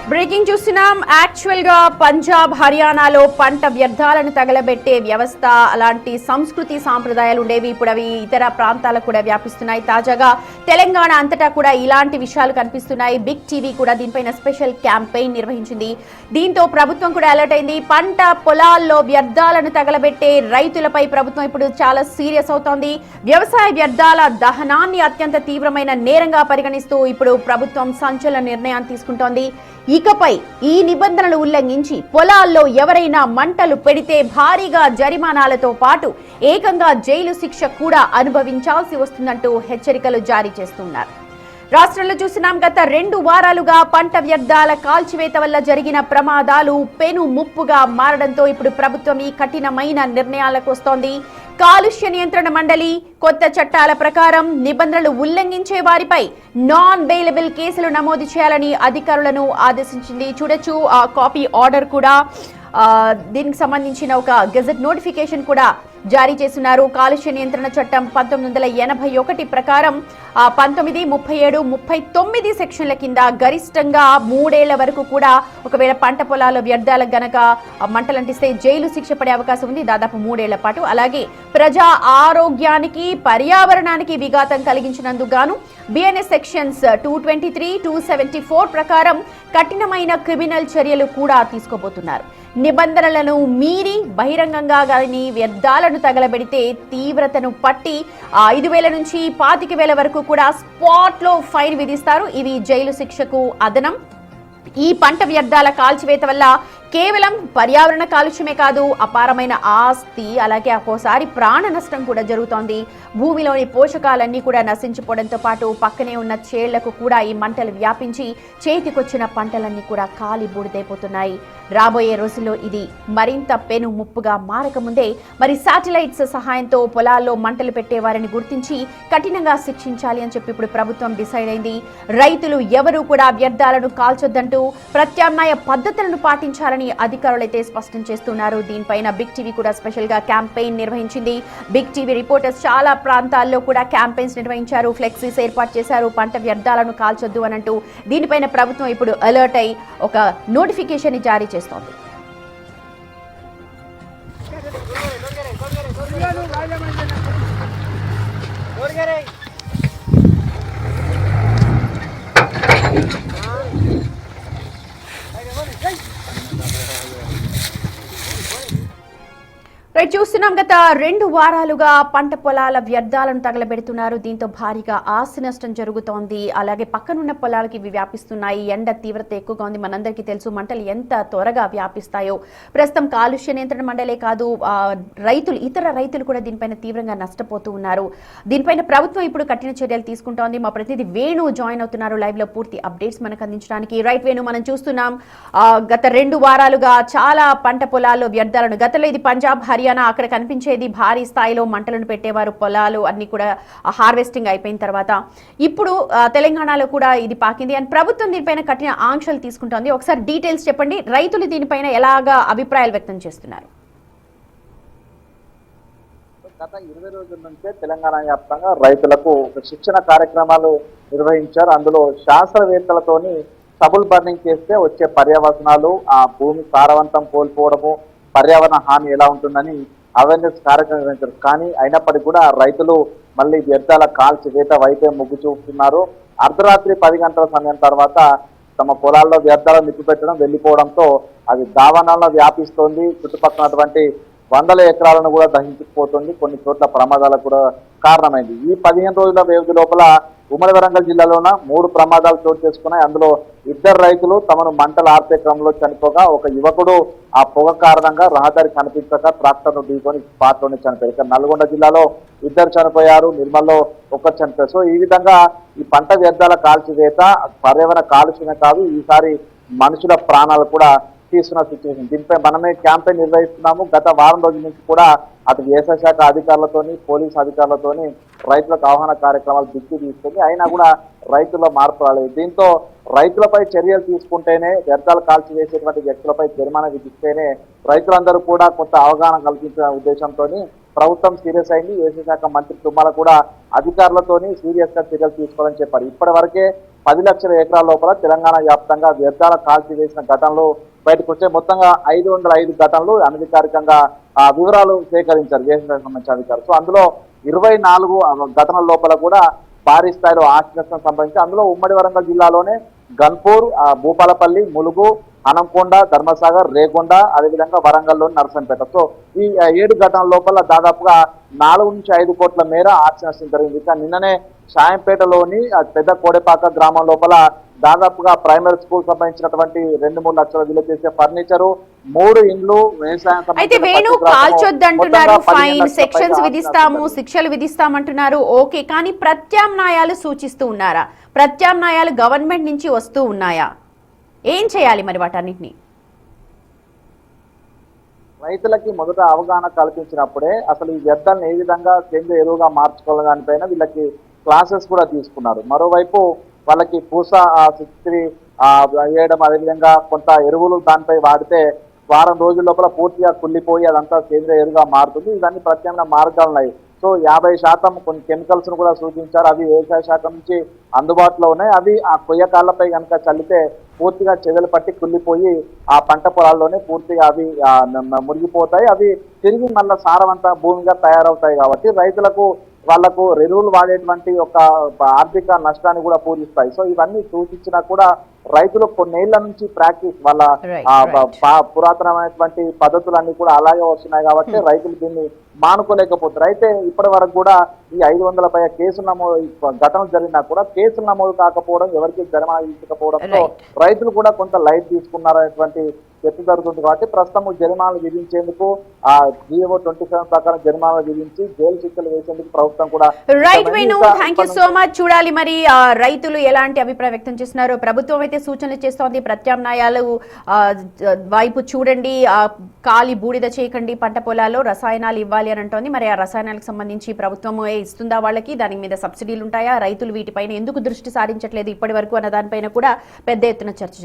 Breaking చూస్తున్నాం. Actual గా పంజాబ్ హర్యానాలో పంట వ్యర్థాలను తగలబెట్టే వ్యవస్థ అలాంటి సంస్కృతి సాంప్రదాయాలు ఉండేవి. ఇప్పుడు అవి ఇతర ప్రాంతాలకు కూడా వ్యాపిస్తున్నాయి. తాజాగా తెలంగాణ అంతటా కూడా ఇలాంటి విషయాలు కనిపిస్తున్నాయి. బిగ్ టీవీ కూడా దీనిపైన స్పెషల్ క్యాంపెయిన్ నిర్వహించింది. దీంతో ప్రభుత్వం కూడా అలర్ట్ అయింది. పంట పొలాల్లో వ్యర్థాలను తగలబెట్టే రైతులపై ప్రభుత్వం ఇప్పుడు చాలా సీరియస్ అవుతోంది. వ్యవసాయ వ్యర్థాల దహనాన్ని అత్యంత తీవ్రమైన నేరంగా పరిగణిస్తూ ఇప్పుడు ప్రభుత్వం సంచలన నిర్ణయాన్ని తీసుకుంటోంది. ఇకపై ఈ నిబంధనలు ఉల్లంఘించి పొలాల్లో ఎవరైనా మంటలు పెడితే భారీగా జరిమానాలతో పాటు ఏకంగా జైలు శిక్ష కూడా అనుభవించాల్సి వస్తుందంటూ హెచ్చరికలు జారీ చేస్తున్నారు. రాష్ట్రంలో చూసినాం, గత 2 వారాలుగా పంట వ్యర్థాల కాల్చివేత వల్ల జరిగిన ప్రమాదాలు పెను ముప్పుగా మారడంతో ఇప్పుడు ప్రభుత్వం ఈ కఠినమైన నిర్ణయాలకు వస్తోంది. కాలుష్య నియంత్రణ మండలి కొత్త చట్టాల ప్రకారం నిబంధనలు ఉల్లంఘించే వారిపై నాన్ బెయిలబుల్ కేసులు నమోదు చేయాలని అధికారులను ఆదేశించింది. చూడొచ్చు, ఆ కాపీ ఆర్డర్ కూడా దీనికి సంబంధించిన ఒక గెజెట్ నోటిఫికేషన్ కూడా జారీ చేస్తున్నారు. కాలుష్య నియంత్రణ చట్టం 1981 ప్రకారం 19, 37, 39 సెక్షన్ల కింద గరిష్టంగా 3 ఏళ్ల వరకు కూడా ఒకవేళ పంట పొలాల్లో వ్యర్థాలకు గనక మంటలంటిస్తే జైలు శిక్ష పడే అవకాశం ఉంది, దాదాపు 3 ఏళ్ల పాటు. అలాగే ప్రజా ఆరోగ్యానికి పర్యావరణానికి విఘాతం కలిగించినందుకు గాను బిఎన్ఎస్ సెక్షన్స్ 223, 274 ప్రకారం కఠినమైన క్రిమినల్ చర్యలు కూడా తీసుకోబోతున్నారు. నిబంధనలను మీరి బహిరంగంగా గాని వ్యర్థాలను తగలబెడితే తీవ్రతను పట్టి 5,000 నుంచి 25,000 వరకు కూడా స్పాట్ లో ఫైన్ విధిస్తారు. ఇవి జైలు శిక్షకు అదనం. ఈ పంట వ్యర్థాల కాల్చివేత వల్ల కేవలం పర్యావరణ కాలుష్యమే కాదు, అపారమైన ఆస్తి అలాగే ఒక్కోసారి ప్రాణ నష్టం కూడా జరుగుతోంది. భూమిలోని పోషకాలన్నీ కూడా నశించిపోవడంతో పాటు పక్కనే ఉన్న చేళ్లకు కూడా ఈ మంటలు వ్యాపించి చేతికొచ్చిన పంటలన్నీ కూడా కాలి బూడిదైపోతున్నాయి. రాబోయే రోజుల్లో ఇది మరింత పెను ముప్పుగా మారకముందే మరి శాటిలైట్స్ సహాయంతో పొలాల్లో మంటలు పెట్టే వారిని గుర్తించి కఠినంగా శిక్షించాలి అని చెప్పి ఇప్పుడు ప్రభుత్వం డిసైడ్ అయింది. రైతులు ఎవరూ కూడా వ్యర్థాలను కాల్చొద్దంటూ ప్రత్యామ్నాయ పద్ధతులను పాటించాలని అధికారులైతే స్పష్టం చేస్తున్నారు. దీనిపైన బిగ్ టీవీ కూడా స్పెషల్ గా క్యాంపెయిన్ నిర్వహించింది. బిగ్ టీవీ రిపోర్టర్స్ చాలా ప్రాంతాల్లో కూడా క్యాంపెయిన్స్ నిర్వహించారు, ఫ్లెక్సీస్ ఏర్పాటు చేశారు, పంట వ్యర్థాలను కాల్చొద్దు అని అంటూ. దీనిపైన ప్రభుత్వం ఇప్పుడు అలర్ట్ అయి ఒక నోటిఫికేషన్ జారీ చేస్తోంది. చూస్తున్నాం, గత 2 వారాలుగా పంట పొలాల వ్యర్థాలను తగలబెడుతున్నారు. దీంతో భారీగా ఆస్తి నష్టం జరుగుతోంది. అలాగే పక్కనున్న పొలాలకి ఇవి వ్యాపిస్తున్నాయి. ఎండ తీవ్రత ఎక్కువగా ఉంది. మనందరికీ తెలుసు మంటలు ఎంత త్వరగా వ్యాపిస్తాయో. ప్రస్తుతం కాలుష్య నియంత్రణ మండలే కాదు, ఇతర రైతులు కూడా దీనిపైన తీవ్రంగా నష్టపోతూ ఉన్నారు. దీనిపైన ప్రభుత్వం ఇప్పుడు కఠిన చర్యలు తీసుకుంటోంది. మా ప్రతినిధి వేణు జాయిన్ అవుతున్నారు లైవ్ లో పూర్తి అప్డేట్స్ మనకు అందించడానికి. రైట్ వేణు, మనం చూస్తున్నాం గత 2 వారాలుగా చాలా పంట పొలాల్లో వ్యర్థాలను, గతంలో ఇది పంజాబ్ హర్యానా అక్కడ కనిపించేది భారీ స్థాయిలో మంటలను పెట్టేవారు, పొలాలు అన్ని కూడా హార్వెస్టింగ్ అయిపోయిన తర్వాత. ఇప్పుడు తెలంగాణలో కూడా ఇది పాకింది అండ్ ప్రభుత్వం దీనిపైన కఠిన ఆంక్షలు తీసుకుంటోంది. ఒకసారి డీటెయిల్స్ చెప్పండి, రైతులు దీనిపైన ఎలాగా అభిప్రాయాలు వ్యక్తం చేస్తున్నారు? గత 20 రోజుల నుంచే తెలంగాణ వ్యాప్తంగా రైతులకు శిక్షణ కార్యక్రమాలు నిర్వహించారు. అందులో శాస్త్రవేత్తలతోని స్టబుల్ బర్నింగ్ చేస్తే వచ్చే పర్యావరణాలు, ఆ భూమి సారవంతం కోల్పోవడము, పర్యావరణ హాని ఎలా ఉంటుందని అవేర్నెస్ కార్యక్రమం నిర్వహించారు. కానీ అయినప్పటికీ కూడా రైతులు మళ్ళీ వ్యర్థాల కాల్చివేత వైపే మొగ్గు చూపుతున్నారు. అర్ధరాత్రి 10 గంటల సమయం తర్వాత తమ పొలాల్లో వ్యర్థాలను నిప్పిపెట్టడం, వెళ్ళిపోవడంతో అది దావానాల్లో వ్యాపిస్తోంది. చుట్టుపక్కలటువంటి 100 ఎకరాలను కూడా దహించుకుపోతుంది. కొన్ని చోట్ల ప్రమాదాలకు కూడా కారణమైంది. ఈ 15 రోజుల వ్యవధి లోపల ఉమ్మడి వరంగల్ జిల్లాలోన 3 ప్రమాదాలు చోటు చేసుకున్నాయి. అందులో 2 రైతులు తమను మంటలు ఆర్పే క్రమంలో చనిపోగా, ఒక యువకుడు ఆ పొగ కారణంగా రహదారి కనిపించక ట్రాక్టర్ను ఢీకొని స్పాట్లోనే చనిపోయారు. ఇక నల్గొండ జిల్లాలో 2 చనిపోయారు, నిర్మల్లో 1 చనిపోయారు. సో ఈ విధంగా ఈ పంట వ్యర్థాల కాల్చివేత పర్యావరణ కాలుష్యమే కాదు, ఈసారి మనుషుల ప్రాణాలు కూడా తీసుకున్న సిచ్యువేషన్. దీనిపై మనమే క్యాంపెయిన్ నిర్వహిస్తున్నాము. గత వారం రోజుల నుంచి కూడా అటు వ్యవసాయ శాఖ అధికారులతోని, పోలీసు అధికారులతోని రైతులకు అవగాహన కార్యక్రమాలు దిక్కు తీసుకుంది. అయినా కూడా రైతుల్లో మార్పు రాలేదు. దీంతో రైతులపై చర్యలు తీసుకుంటేనే, వ్యర్థాలు కాల్చివేసేటువంటి వ్యక్తులపై జరిమానా విధిస్తేనే రైతులందరూ కూడా కొంత అవగాహన కల్పించిన ఉద్దేశంతో ప్రభుత్వం సీరియస్ అయింది. వ్యవసాయ శాఖ మంత్రి తుమ్మల కూడా అధికారులతోని సీరియస్ గా చర్యలు తీసుకోవాలని చెప్పారు. ఇప్పటి వరకే 10 లక్షల ఎకరాల లోపల తెలంగాణ వ్యాప్తంగా వ్యర్థాల కాల్చి వేసిన ఘటనలు బయటకు వచ్చే మొత్తంగా 505 ఘటనలు అనధికారికంగా వివరాలు సేకరించారు వ్యవసాయ సంబంధించిన అధికారులు. సో అందులో 24 ఘటనల లోపల కూడా భారీ స్థాయిలో ఆస్తి నష్టం సంభవించి అందులో ఉమ్మడి వరంగల్ జిల్లాలోనే గన్పూర్, భూపాలపల్లి, ములుగు, హనంకొండ, ధర్మసాగర్, రేగొండ, అదేవిధంగా వరంగల్లోని నర్సంపేట. సో ఈ 7 ఘటనల లోపల దాదాపుగా 4 నుంచి 5 కోట్ల మేర ఆస్తి నష్టం జరిగింది. ఇక నిన్ననే షాయంపేటలోని పెద్ద కోడెపాక గ్రామం లోపల దాదాపుగా ప్రైమరీ స్కూల్ సంబంధించినటువంటి 2-3 లక్షల విలువ చేసే ఫర్నిచరు, 3 ఇండ్లు, వ్యవసాయం అయితే వేణు కాల్చొద్దంటున్నారు, ఫైన్ సెక్షన్స్ విధిస్తాము, శిక్షలు విధిస్తామంటున్నారు. ఓకే, కానీ ప్రత్యామ్నాయాలు సూచిస్తూ ఉన్నారా? ప్రత్యామ్నాయాలు గవర్నమెంట్ నుంచి వస్తూ ఉన్నాయా? ఏం చేయాలి మరి వాటన్నిటిని? రైతులకి మొదట అవగాహన కల్పించినప్పుడే అసలు ఈ వ్యర్థాలను ఏ విధంగా సేంద్రియ ఎరువుగా మార్చుకోవాలని దానిపైన వీళ్ళకి క్లాసెస్ కూడా తీసుకున్నారు. మరోవైపు వాళ్ళకి పూస సిక్స్త్రి వేయడం, అదేవిధంగా కొంత ఎరువులు దానిపై వాడితే వారం రోజుల లోపల పూర్తిగా కుళ్ళిపోయి అదంతా సేంద్రియ ఎరువుగా మారుతుంది. ఇవన్నీ ప్రత్యామ్నాయ మార్గాలు ఉన్నాయి. సో 50% కొన్ని కెమికల్స్ ను కూడా సూచించారు. అవి వ్యవసాయ శాఖ నుంచి అందుబాటులో ఉన్నాయి. అవి ఆ కొయ్యకాళ్లపై కనుక చల్లితే పూర్తిగా చెదలు పట్టి కుళ్ళిపోయి ఆ పంట పొలాల్లోనే పూర్తిగా అవి మురిగిపోతాయి. అవి తిరిగి మళ్ళీ సారవంత భూమిగా తయారవుతాయి. కాబట్టి రైతులకు వాళ్లకు ఎరువులు వాడేటువంటి ఒక ఆర్థిక నష్టాన్ని కూడా పూరిస్తాయి. సో ఇవన్నీ సూచించినా కూడా రైతులు కొన్నేళ్ల నుంచి ప్రాక్టీస్ వాళ్ళ పురాతనమైనటువంటి పద్ధతులన్నీ కూడా అలాగే వస్తున్నాయి. కాబట్టి రైతులు దీన్ని మానుకోలేకపోతారు. అయితే ఇప్పటి వరకు కూడా ఈ 500 పైగా కేసులు నమోదు ఘటనలు జరిగినా కూడా కేసులు నమోదు కాకపోవడం, ఎవరికి జరిమానా విధించకపోవడంతో రైతులు కూడా కొంత లైట్ తీసుకున్నారనేటువంటి చర్చ జరుగుతుంది. కాబట్టి ప్రస్తుతం జరిమానాలు విధించేందుకు GAO 27 ప్రకారం జరిమానాలు విధించి జైలు శిక్షలు వేసేందుకు ప్రభుత్వం కూడా right Venu, thank you so much. చూడాలి మరి రైతులు ఎలాంటి అభిప్రాయం వ్యక్తం చేస్తున్నారు. ప్రభుత్వం అయితే సూచనలు చేస్తోంది, ప్రత్యామ్నాయాలు వైపు చూడండి, కాలి బూడిద చేయకండి, పంట పొలాల్లో రసాయనాలు ఇవ్వాలి అని అంటోంది. మరి ఆ రసాయనాలకు సంబంధించి ప్రభుత్వం ఇస్తుందా వాళ్ళకి? దాని మీద సబ్సిడీలు ఉంటాయా? రైతులు వీటిపైన ఎందుకు దృష్టి సారించట్లేదు ఇప్పటి వరకు అన్న దానిపైన కూడా పెద్ద ఎత్తున చర్చ